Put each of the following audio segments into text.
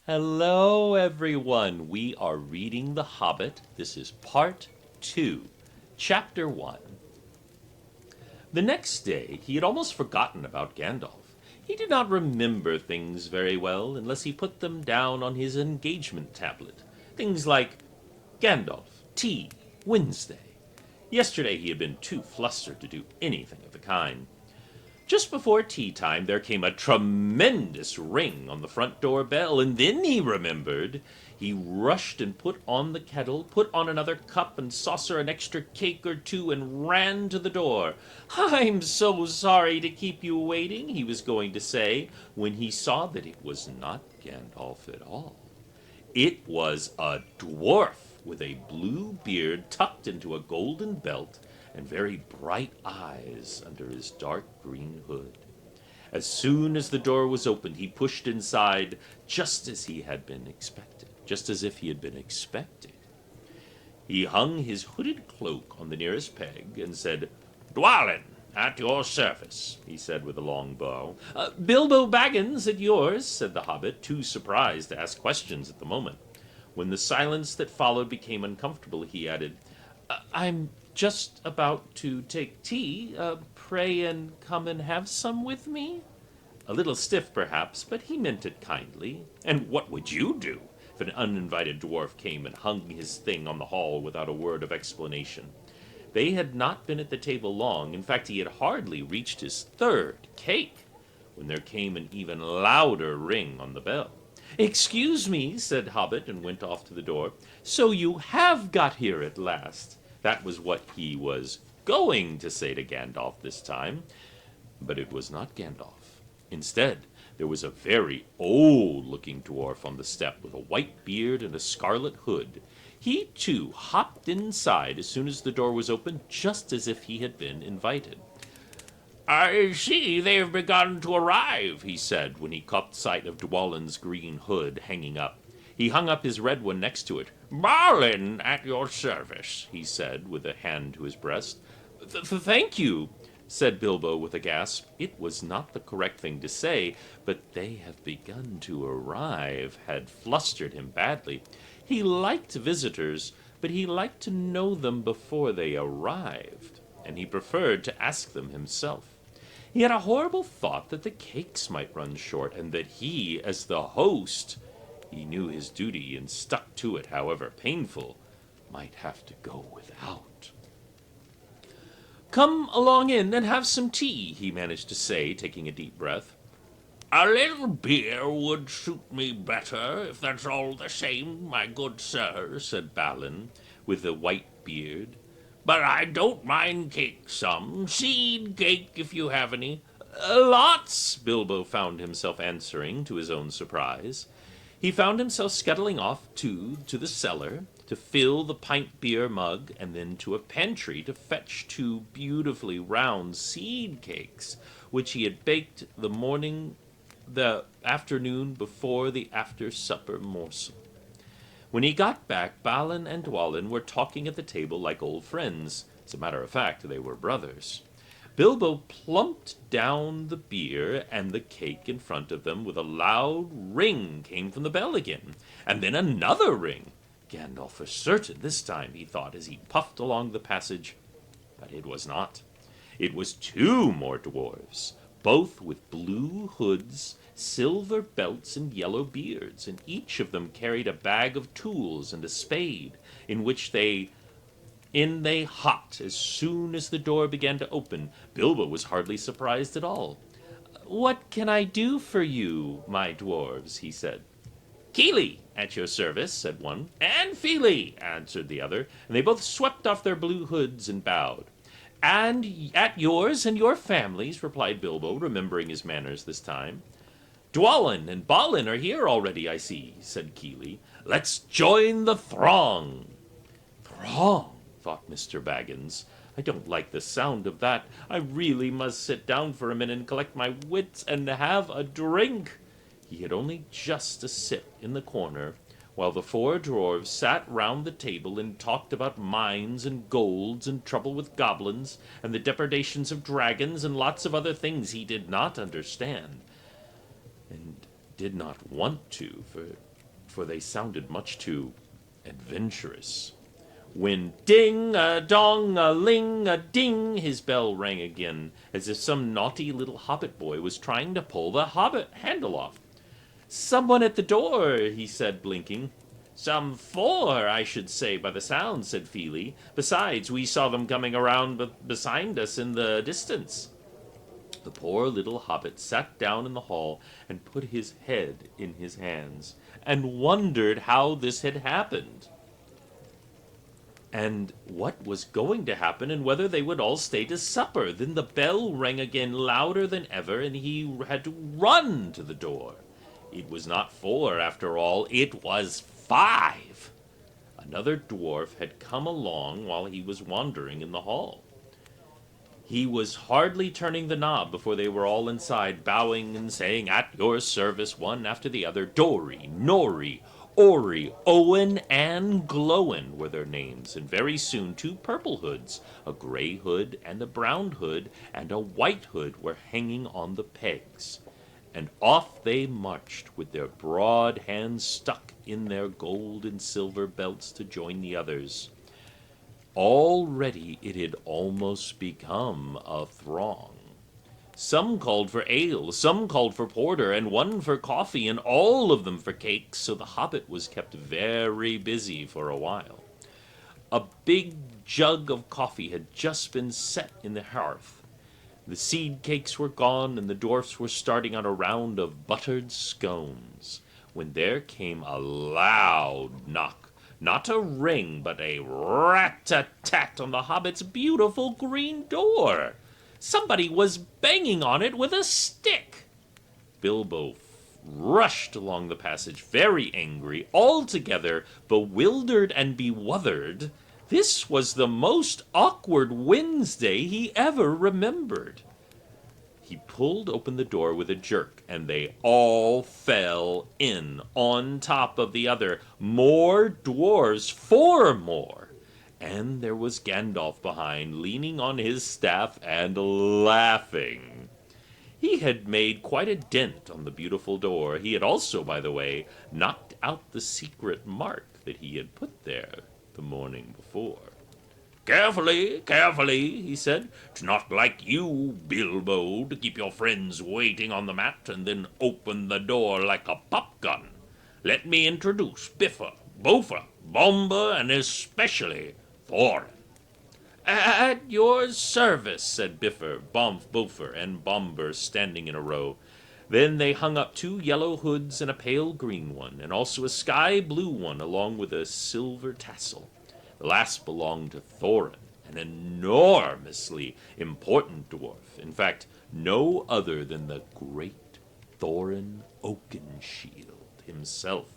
Hello, everyone. We are reading The Hobbit. This is part 2, chapter 1. The next day, he had almost forgotten about Gandalf. He did not remember things very well unless he put them down on his engagement tablet. Things like Gandalf, tea, Wednesday. Yesterday, he had been too flustered to do anything of the kind. Just before tea time, there came a tremendous ring on the front door bell, and then he remembered. He rushed and put on the kettle, put on another cup and saucer, an extra cake or two, and ran to the door. "I'm so sorry to keep you waiting," he was going to say, when he saw that it was not Gandalf at all. It was a dwarf with a blue beard tucked into a golden belt and very bright eyes under his dark green hood. As soon as the door was opened, he pushed inside just as he had been expected, just as if he had been expected. He hung his hooded cloak on the nearest peg and said, "Dwalin, at your service," he said with a long bow. "Bilbo Baggins, at yours," said the hobbit, too surprised to ask questions at the moment. When the silence that followed became uncomfortable, he added, "I'm just about to take tea. Pray and come and have some with me." A little stiff, perhaps, but he meant it kindly. And what would you do if an uninvited dwarf came and hung his thing on the hall without a word of explanation? They had not been at the table long. In fact, he had hardly reached his third cake when there came an even louder ring on the bell. "Excuse me," said Hobbit, and went off to the door. "So you have got here at last." That was what he was going to say to Gandalf this time, but it was not Gandalf. Instead, there was a very old-looking dwarf on the step with a white beard and a scarlet hood. He, too, hopped inside as soon as the door was opened, just as if he had been invited. "I see they have begun to arrive," he said, when he caught sight of Dwalin's green hood hanging up. He hung up his red one next to it. "Balin, at your service," he said, with a hand to his breast. "Thank you," said Bilbo with a gasp. It was not the correct thing to say, but "they have begun to arrive" had flustered him badly. He liked visitors, but he liked to know them before they arrived, and he preferred to ask them himself. He had a horrible thought that the cakes might run short, and that he, as the host, he knew his duty and stuck to it, however painful, might have to go without. "Come along in and have some tea," he managed to say, taking a deep breath. "A little beer would suit me better, if that's all the same, my good sir," said Balin, with a white beard. "But I don't mind cake some. Seed cake, if you have any." "Lots," Bilbo found himself answering, to his own surprise. He found himself scuttling off, too, to the cellar, to fill the pint beer mug, and then to a pantry to fetch 2 beautifully round seed cakes, which he had baked the afternoon before the after-supper morsel. When he got back, Balin and Dwalin were talking at the table like old friends. As a matter of fact, they were brothers. Bilbo plumped down the beer and the cake in front of them. With a loud ring came from the bell again, and then another ring. Gandalf for certain this time, he thought, as he puffed along the passage. But it was not. It was 2 more dwarves, both with blue hoods, silver belts, and yellow beards, and each of them carried a bag of tools and a spade, in which they hopped as soon as the door began to open. Bilbo was hardly surprised at all. "What can I do for you, my dwarves?" he said. "Keely, at your service," said one. "And Feely," answered the other, and they both swept off their blue hoods and bowed. "And at yours and your families," replied Bilbo, remembering his manners this time. "Dwalin and Balin are here already, I see," said Keely. "Let's join the throng." "Throng," thought Mr. Baggins. "I don't like the sound of that. I really must sit down for a minute and collect my wits and have a drink." He had only just to sit in the corner while the 4 dwarves sat round the table and talked about mines and golds and trouble with goblins and the depredations of dragons and lots of other things he did not understand and did not want to, for for they sounded much too adventurous. When ding-a-dong-a-ling-a-ding, his bell rang again, as if some naughty little hobbit boy was trying to pull the hobbit handle off. "Someone at the door," he said, blinking. "Some four, I should say, by the sound," said Feely. "Besides, we saw them coming around beside us in the distance." The poor little hobbit sat down in the hall and put his head in his hands, and wondered how this had happened, and what was going to happen, and whether they would all stay to supper. Then the bell rang again, louder than ever, and he had to run to the door. It was not four, after all, it was five. Another dwarf had come along while he was wandering in the hall. He was hardly turning the knob before they were all inside, bowing and saying, "At your service," one after the other. Dory, Nori, Ori, Owen, and Glowin were their names, and very soon 2 purple hoods, a gray hood and a brown hood, and a white hood were hanging on the pegs. And off they marched, with their broad hands stuck in their gold and silver belts to join the others. Already it had almost become a throng. Some called for ale, some called for porter, and one for coffee, and all of them for cakes, so the hobbit was kept very busy for a while. A big jug of coffee had just been set in the hearth. The seed cakes were gone, and the dwarfs were starting on a round of buttered scones, when there came a loud knock. Not a ring, but a rat-a-tat on the hobbit's beautiful green door. Somebody was banging on it with a stick. Bilbo rushed along the passage, very angry, altogether bewildered and bewuthered. This was the most awkward Wednesday he ever remembered. He pulled open the door with a jerk, and they all fell in, on top of the other. More dwarves, 4 more. And there was Gandalf behind, leaning on his staff and laughing. He had made quite a dent on the beautiful door. He had also, by the way, knocked out the secret mark that he had put there the morning before. "Carefully, carefully," he said. "It's not like you, Bilbo, to keep your friends waiting on the mat and then open the door like a popgun. Let me introduce Bifur, Bofer, Bomber, and especially Thorin." "At your service," said Bifur, Bofer, and Bomber, standing in a row. Then they hung up 2 yellow hoods and a pale green one, and also a sky blue one, along with a silver tassel. The last belonged to Thorin, an enormously important dwarf. In fact, no other than the great Thorin Oakenshield himself,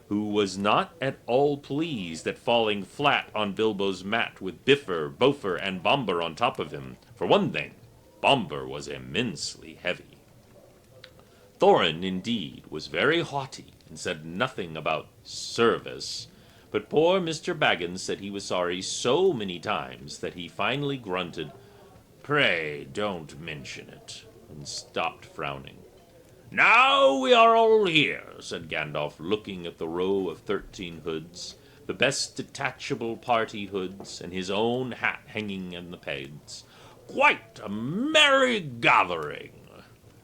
who was not at all pleased at falling flat on Bilbo's mat with Bifur, Bofer, and Bomber on top of him. For one thing, Bomber was immensely heavy. Thorin, indeed, was very haughty and said nothing about service, but poor Mr. Baggins said he was sorry so many times that he finally grunted, "Pray don't mention it," and stopped frowning. "Now we are all here," said Gandalf, looking at the row of 13 hoods, the best detachable party hoods, and his own hat hanging in the pegs. "Quite a merry gathering.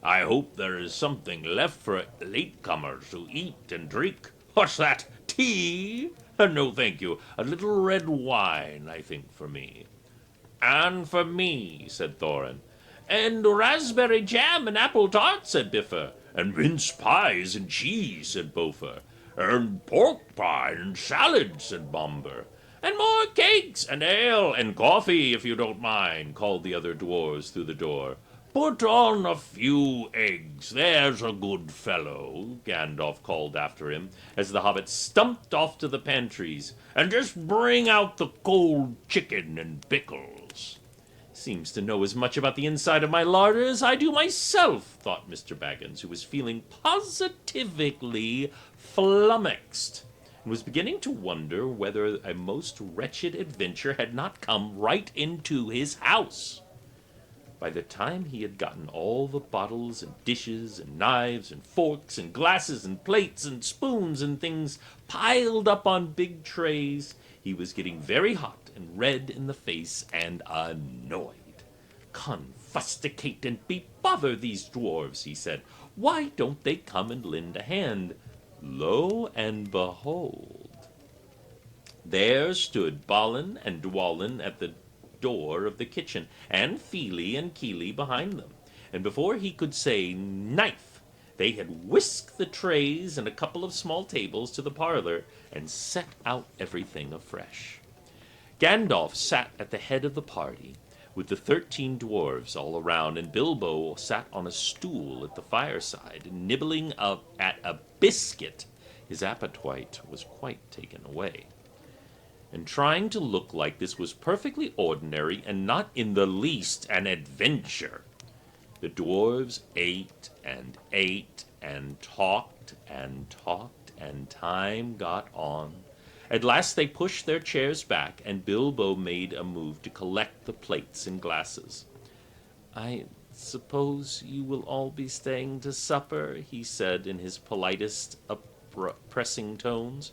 I hope there is something left for latecomers to eat and drink. What's that? Tea? No, thank you. A little red wine, I think, for me." "And for me," said Thorin. "And raspberry jam and apple tart," said Bifur. "And mince pies and cheese," said Bofer. "And pork pie and salad," said Bomber. "And more cakes and ale and coffee, if you don't mind," called the other dwarves through the door. "Put on a few eggs, there's a good fellow," Gandalf called after him, as the hobbits stumped off to the pantries. "And just bring out the cold chicken and pickles." "Seems to know as much about the inside of my larder as I do myself," thought Mr. Baggins, who was feeling positively flummoxed, and was beginning to wonder whether a most wretched adventure had not come right into his house. By the time he had gotten all the bottles and dishes and knives and forks and glasses and plates and spoons and things piled up on big trays, he was getting very hot and red in the face and annoyed. "Confusticate and bebother these dwarves," he said. "Why don't they come and lend a hand?" Lo and behold, there stood Balin and Dwalin at the door of the kitchen, and Feely and Keely behind them. And before he could say knife, they had whisked the trays and a couple of small tables to the parlor and set out everything afresh. Gandalf sat at the head of the party, with the 13 dwarves all around, and Bilbo sat on a stool at the fireside, nibbling at a biscuit. His appetite was quite taken away, and trying to look like this was perfectly ordinary and not in the least an adventure. The dwarves ate and talked, and time got on. At last they pushed their chairs back, and Bilbo made a move to collect the plates and glasses. "I suppose you will all be staying to supper," he said in his politest, pressing tones.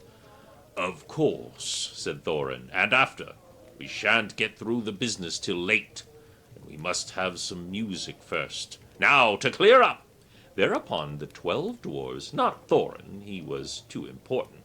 "Of course," said Thorin, "and after. We shan't get through the business till late, and we must have some music first. Now, to clear up!" Thereupon the 12 dwarves, not Thorin, he was too important,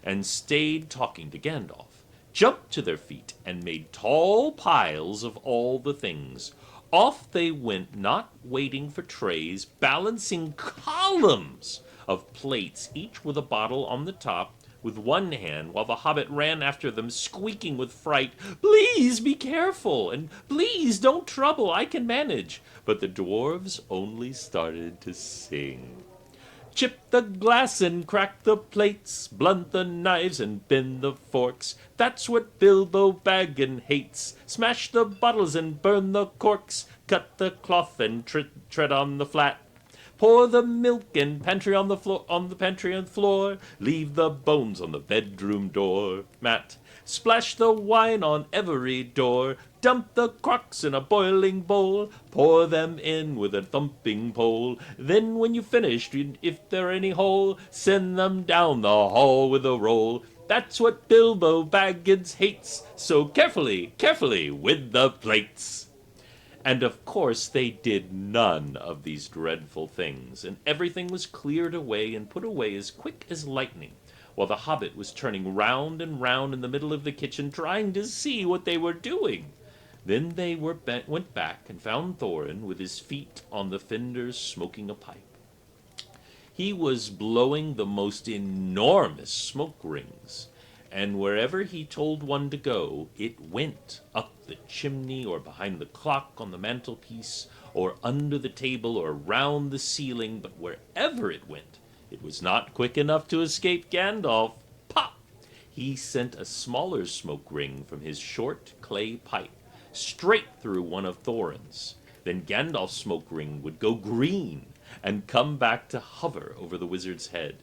and stayed talking to Gandalf, jumped to their feet and made tall piles of all the things. Off they went, not waiting for trays, balancing columns of plates, each with a bottle on the top, with one hand, while the hobbit ran after them, squeaking with fright, "Please be careful, and please don't trouble, I can manage." But the dwarves only started to sing. "Chip the glass and crack the plates, blunt the knives and bend the forks. That's what Bilbo Baggin hates. Smash the bottles and burn the corks. Cut the cloth and tread on the flat. Pour the milk and pantry on the floor. Leave the bones on the bedroom door mat. Splash the wine on every door. Dump the crocks in a boiling bowl. Pour them in with a thumping pole. Then when you've finished, if there are any whole, send them down the hall with a roll. That's what Bilbo Baggins hates. So carefully, carefully with the plates." And of course they did none of these dreadful things, and everything was cleared away and put away as quick as lightning, while the hobbit was turning round and round in the middle of the kitchen, trying to see what they were doing. Then they went back and found Thorin with his feet on the fender, smoking a pipe. He was blowing the most enormous smoke rings, and wherever he told one to go, it went, up the chimney, or behind the clock on the mantelpiece, or under the table, or round the ceiling. But wherever it went, it was not quick enough to escape Gandalf. Pop! He sent a smaller smoke ring from his short clay pipe straight through one of Thorin's. Then Gandalf's smoke ring would go green and come back to hover over the wizard's head.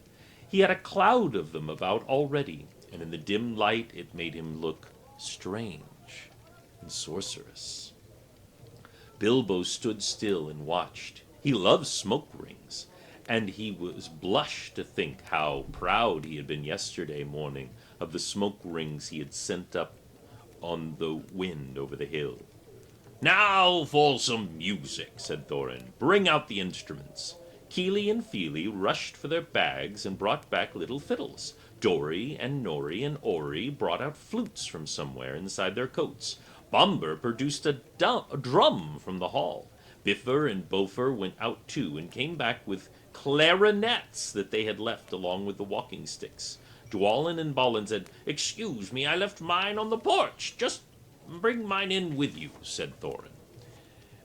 He had a cloud of them about already, and in the dim light it made him look strange and sorcerous. Bilbo stood still and watched. He loved smoke rings, and he was blushed to think how proud he had been yesterday morning of the smoke rings he had sent up on the wind over the hill. "Now for some music," said Thorin. "Bring out the instruments." Keely and Feely rushed for their bags and brought back little fiddles. Dory and Nori and Ori brought out flutes from somewhere inside their coats. Bomber produced a drum from the hall. Biffer and Bofer went out too and came back with clarinets that they had left along with the walking sticks. Dwalin and Balin said, "Excuse me, I left mine on the porch. Just bring mine in with you," said Thorin.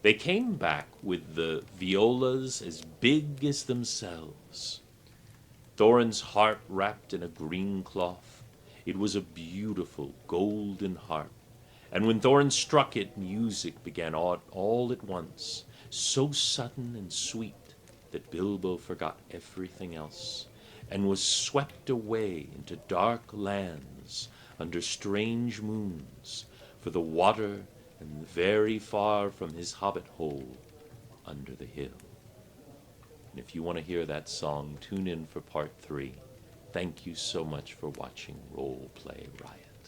They came back with the violas as big as themselves. Thorin's harp wrapped in a green cloth. It was a beautiful golden harp, and when Thorin struck it, music began all at once, so sudden and sweet that Bilbo forgot everything else, and was swept away into dark lands under strange moons, for the water and very far from his hobbit hole under the hill. And if you want to hear that song, tune in for part 3. Thank you so much for watching Role Play Riot.